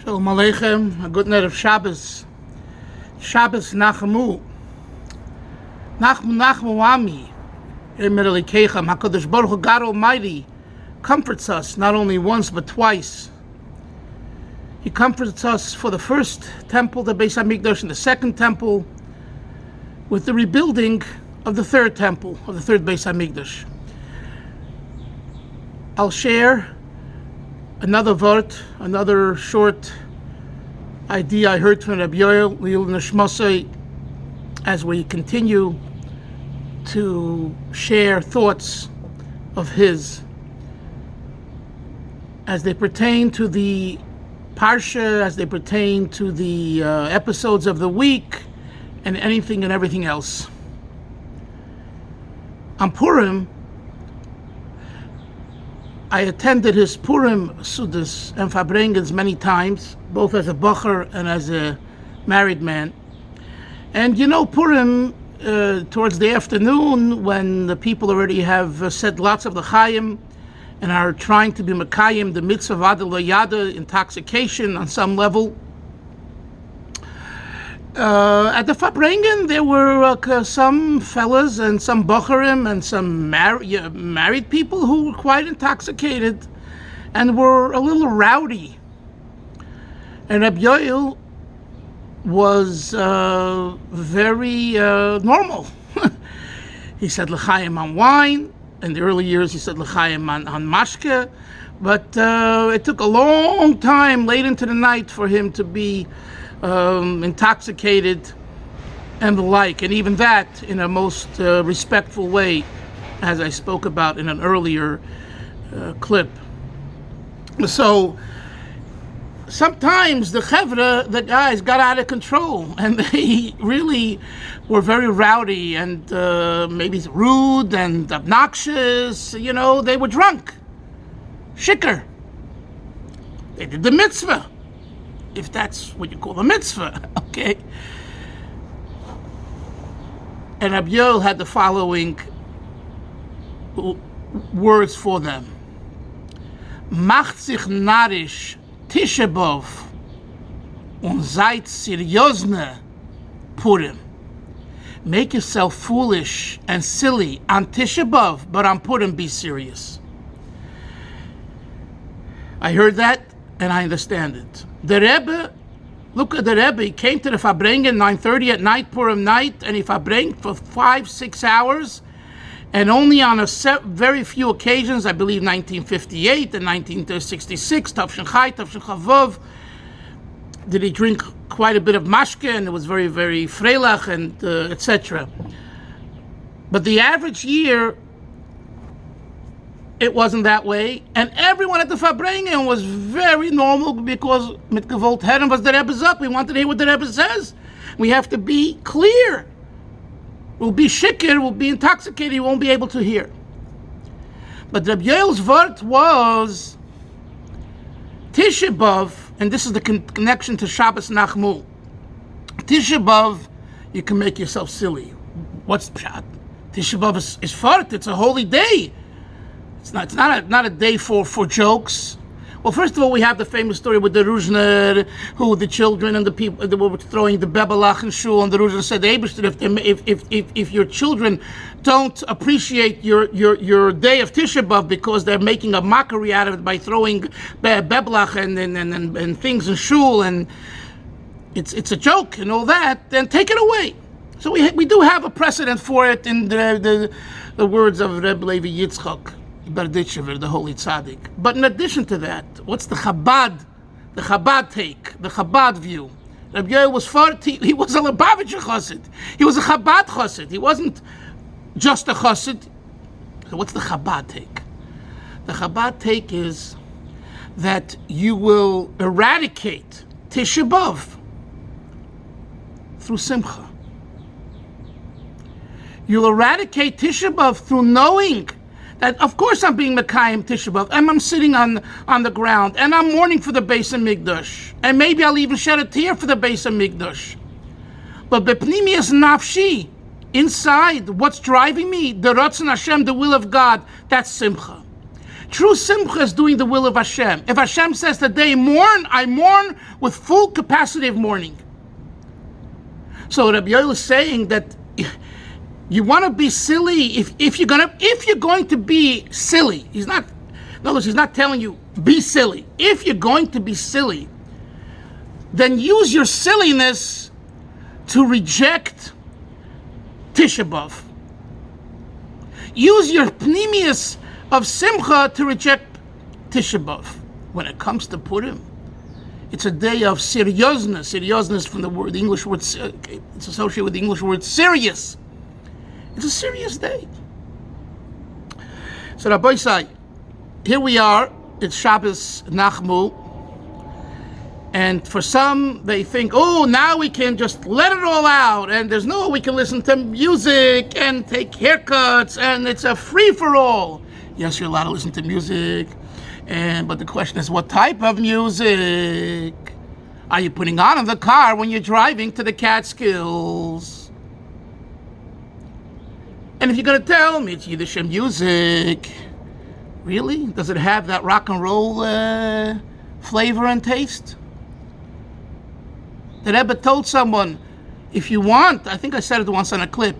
Shalom Aleichem, a good night of Shabbos. Shabbos Nachmu. Nachmu Ami. HaKadosh Baruch Hu, God Almighty, comforts us not only once but twice. He comforts us for the first temple, the Beis HaMikdash, and the second temple, with the rebuilding of the third temple, of the third Beis HaMikdash. I'll share another vort, another short idea I heard from Reb Yoel, Leil Nishmasei, as we continue to share thoughts of his as they pertain to the Parsha, as they pertain to the episodes of the week, and anything and everything else. On Purim, I attended his Purim Sudas and Fabrengens many times, both as a bocher and as a married man. And you know, Purim, towards the afternoon, when the people already have said lots of l'chaim and are trying to be mekayim, the mitzvah of Adel Yada, intoxication on some level. At the Fabrengen, there were some fellas and some bocherim and some married people who were quite intoxicated and were a little rowdy. And Reb Yoel was very normal. He said l'chaim on wine. In the early years, he said l'chaim on mashke. But it took a long time, late into the night, for him to be intoxicated and the like, and even that in a most respectful way, as I spoke about in an earlier clip. So sometimes the chevra, the guys, got out of control, and they really were very rowdy and maybe rude and obnoxious. You know, they were drunk, shikar. They did the mitzvah, if that's what you call a mitzvah, okay? And Reb Yoel had the following words for them. Macht sich narisch Tishe und seid seriozne Purim. Make yourself foolish and silly on Tishe B'Av, but on Purim be serious. I heard that and I understand it. The Rebbe, look at the Rebbe, he came to the Fabrengen 9:30 at night, Purim night, and he Fabrenged for 5-6 hours, and only on very few occasions, I believe 1958 and 1966, Tavshin Chai, Tavshin Chavav, did he drink quite a bit of mashke, and it was very, very freilach, and etc. But the average year, it wasn't that way, and everyone at the Fabrengen was very normal, because mit gewollt Herren was the Rebbe's up. We wanted to hear what the Rebbe says. We have to be clear. We'll be shikir, we'll be intoxicated, we won't be able to hear. But Reb Yoel's word was Tishe B'Av, and this is the connection to Shabbos Nachmu. Tishe B'Av, you can make yourself silly. What's the pshat? Tishe B'Av is fart, it's a holy day. It's not a day for jokes. Well, first of all, we have the famous story with the Ruzhner, who the children and the people that were throwing the bebelach in shul, and the Ruzhner said, if your children don't appreciate your day of Tisha B'Av because they're making a mockery out of it by throwing bebelach and things in shul, and it's a joke and all that, then take it away. So we do have a precedent for it in the words of Reb Levi Yitzchak Berditchever, the Holy Tzaddik. But in addition to that, what's the Chabad take, the Chabad view? Reb Yoel was he was a Lubavitcher Chassid. He was a Chabad Chassid. He wasn't just a Chassid. So what's the Chabad take? The Chabad take is that you will eradicate Tisha B'Av through Simcha. You'll eradicate Tisha B'Av through knowing that, of course, I'm being Mekayim Tisha B'Av, and I'm sitting on the ground, and I'm mourning for the Beis HaMikdash, and maybe I'll even shed a tear for the Beis HaMikdash. But Bepnimius Nafshi, inside, what's driving me, the Ratzon Hashem, the will of God, that's Simcha. True simcha is doing the will of Hashem. If Hashem says today mourn, I mourn with full capacity of mourning. So Reb Yoel is saying that you want to be silly if you're going to be silly. In other words, he's not telling you be silly. If you're going to be silly, then use your silliness to reject Tishe B'Av. Use your pnimius of simcha to reject Tishe B'Av. When it comes to Purim, it's a day of seriousness. Seriousness from the English word, it's associated with the English word serious. It's a serious day. So Rabbi Say, here we are, it's Shabbos Nachmu, and for some, they think, oh, now we can just let it all out, and we can listen to music and take haircuts, and it's a free-for-all. Yes, you're allowed to listen to music, but the question is, what type of music are you putting on in the car when you're driving to the Catskills? And if you're going to tell me it's Yiddish music, really? Does it have that rock and roll flavor and taste? The Rebbe told someone, if you want, I think I said it once on a clip,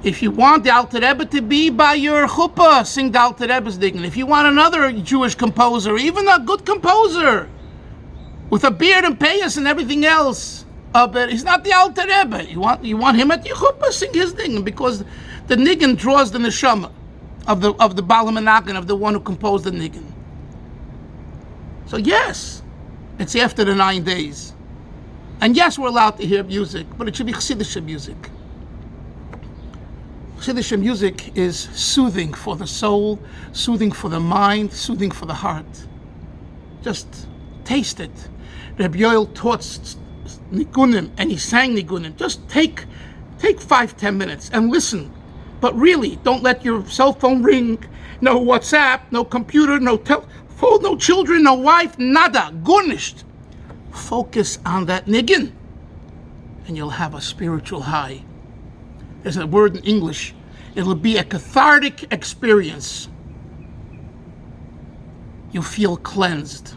if you want the Alter Rebbe to be by your chuppah, sing the Alter Rebbe's Negina. If you want another Jewish composer, even a good composer, with a beard and payas and everything else, but he's not the Alter Rebbe. You want him at your chuppah, sing his Negina, because the Negin draws the neshama of the Baal HaMenagin, of the one who composed the Negin. So yes, it's after the 9 days. And yes, we're allowed to hear music, but it should be Chassidish music. Chassidish music is soothing for the soul, soothing for the mind, soothing for the heart. Just taste it. Reb Yoel taught Nigunim, and he sang Nigunim. Just take 5-10 minutes and listen. But really, don't let your cell phone ring. No WhatsApp, no computer, no telephone, no children, no wife, nada, garnished. Focus on that niggin, and you'll have a spiritual high. There's a word in English. It'll be a cathartic experience. You'll feel cleansed.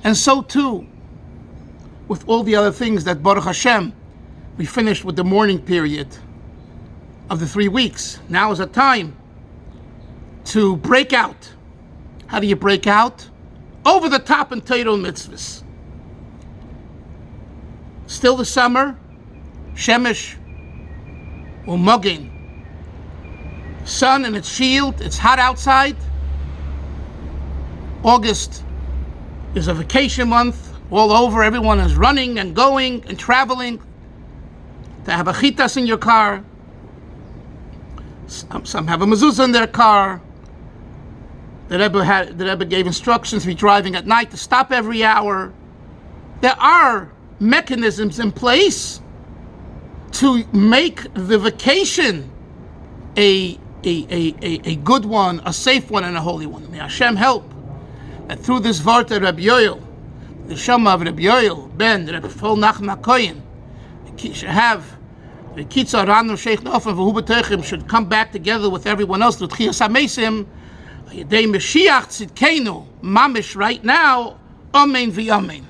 And so too, with all the other things that Baruch Hashem, we finished with the mourning period of the 3 weeks. Now is a time to break out. How do you break out? Over the top in Torah mitzvahs. Still the summer, Shemesh Umogin. Sun and its shield, it's hot outside. August is a vacation month all over. Everyone is running and going and traveling. To have a chitas in your car. Some have a mezuzah in their car. The Rebbe gave instructions to be driving at night to stop every hour. There are mechanisms in place to make the vacation a good one, a safe one, and a holy one. May Hashem help that through this vart of Reb Yoel, the Shema of Reb Yoel, Ben, Reb Nachmu Kohen, should have the Kitzah Ranu Sheikh Nofen V'hu B'Teichim should come back together with everyone else to Tchias HaMeisim, Yedei Mashiach Tzidkeinu, Mamish right now, Amen v'Amen.